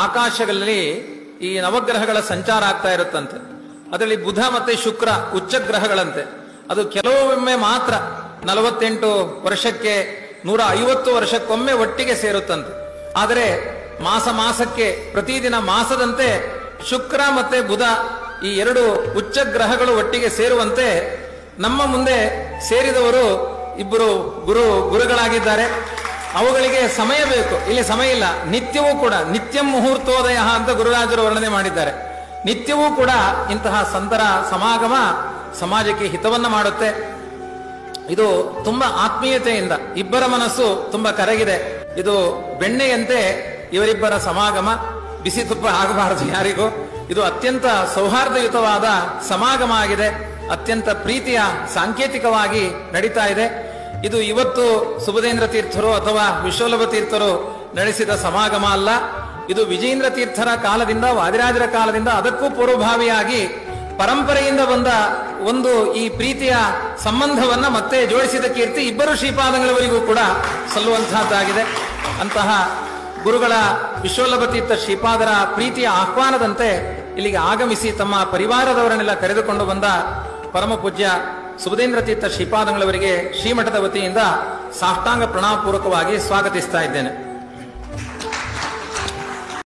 ಆಕಾಶಗಳಲ್ಲಿ ಈ ನವಗ್ರಹಗಳ ಸಂಚಾರ ಆಗ್ತಾ ಇರುತ್ತಂತೆ. ಅದರಲ್ಲಿ ಬುಧ ಮತ್ತೆ ಶುಕ್ರ ಉಚ್ಚ ಗ್ರಹಗಳಂತೆ. ಅದು ಕೆಲವೊಮ್ಮೆ ಮಾತ್ರ 48 ವರ್ಷಕ್ಕೆ 150 ವರ್ಷಕ್ಕೊಮ್ಮೆ ಒಟ್ಟಿಗೆ ಸೇರುತ್ತಂತೆ. ಆದರೆ ಮಾಸಕ್ಕೆ ಪ್ರತಿದಿನ ಮಾಸದಂತೆ ಶುಕ್ರ ಮತ್ತೆ ಬುಧ ಈ ಎರಡು ಉಚ್ಚ ಗ್ರಹಗಳು ಒಟ್ಟಿಗೆ ಸೇರುವಂತೆ ನಮ್ಮ ಮುಂದೆ ಸೇರಿದವರು ಇಬ್ಬರು ಗುರುಗಳಾಗಿದ್ದಾರೆ. ಅವುಗಳಿಗೆ ಸಮಯ ಬೇಕು, ಇಲ್ಲಿ ಸಮಯ ಇಲ್ಲ. ನಿತ್ಯವೂ ಕೂಡ ನಿತ್ಯಂ ಮುಹೂರ್ತೋದಯ ಅಂತ ಗುರುರಾಜರು ವರ್ಣನೆ ಮಾಡಿದ್ದಾರೆ. ನಿತ್ಯವೂ ಕೂಡ ಇಂತಹ ಸಂತರ ಸಮಾಗಮ ಸಮಾಜಕ್ಕೆ ಹಿತವನ್ನ ಮಾಡುತ್ತೆ. ಇದು ತುಂಬಾ ಆತ್ಮೀಯತೆಯಿಂದ ಇಬ್ಬರ ಮನಸ್ಸು ತುಂಬಾ ಕರಗಿದೆ. ಇದು ಬೆಣ್ಣೆಯಂತೆ ಇವರಿಬ್ಬರ ಸಮಾಗಮ, ಬಿಸಿ ತುಪ್ಪ ಆಗಬಾರದು ಯಾರಿಗೂ. ಇದು ಅತ್ಯಂತ ಸೌಹಾರ್ದಯುತವಾದ ಸಮಾಗಮ ಆಗಿದೆ. ಅತ್ಯಂತ ಪ್ರೀತಿಯ ಸಾಂಕೇತಿಕವಾಗಿ ನಡೀತಾ ಇದೆ. ಇದು ಇವತ್ತು ಸುಬುಧೇಂದ್ರ ತೀರ್ಥರು ಅಥವಾ ವಿಶ್ವಲಭ ತೀರ್ಥರು ನಡೆಸಿದ ಸಮಾಗಮ ಅಲ್ಲ. ಇದು ವಿಜೇಂದ್ರ ತೀರ್ಥರ ಕಾಲದಿಂದ, ವಾದಿರಾಜರ ಕಾಲದಿಂದ, ಅದಕ್ಕೂ ಪೂರ್ವಭಾವಿಯಾಗಿ ಪರಂಪರೆಯಿಂದ ಬಂದ ಒಂದು ಈ ಪ್ರೀತಿಯ ಸಂಬಂಧವನ್ನ ಮತ್ತೆ ಜೋಡಿಸಿದ ಕೀರ್ತಿ ಇಬ್ಬರು ಶ್ರೀಪಾದಂಗಳವರಿಗೂ ಕೂಡ ಸಲ್ಲುವಂತಹದ್ದಾಗಿದೆ. ಅಂತಹ ಗುರುಗಳ ವಿಶ್ವಲಭ ತೀರ್ಥ ಶ್ರೀಪಾದರ ಪ್ರೀತಿಯ ಆಹ್ವಾನದಂತೆ ಇಲ್ಲಿಗೆ ಆಗಮಿಸಿ ತಮ್ಮ ಪರಿವಾರದವರನ್ನೆಲ್ಲ ಕರೆದುಕೊಂಡು ಬಂದ ಪರಮ ಪೂಜ್ಯ ಸುಬುಧೇಂದ್ರ ತೀರ್ಥ ಶ್ರೀಪಾದಂಗಳವರಿಗೆ ಶ್ರೀಮಠದ ವತಿಯಿಂದ ಸಾಷ್ಟಾಂಗ ಪ್ರಣಾಮಪೂರ್ವಕವಾಗಿ ಸ್ವಾಗತಿಸ್ತಾ ಇದ್ದೇನೆ.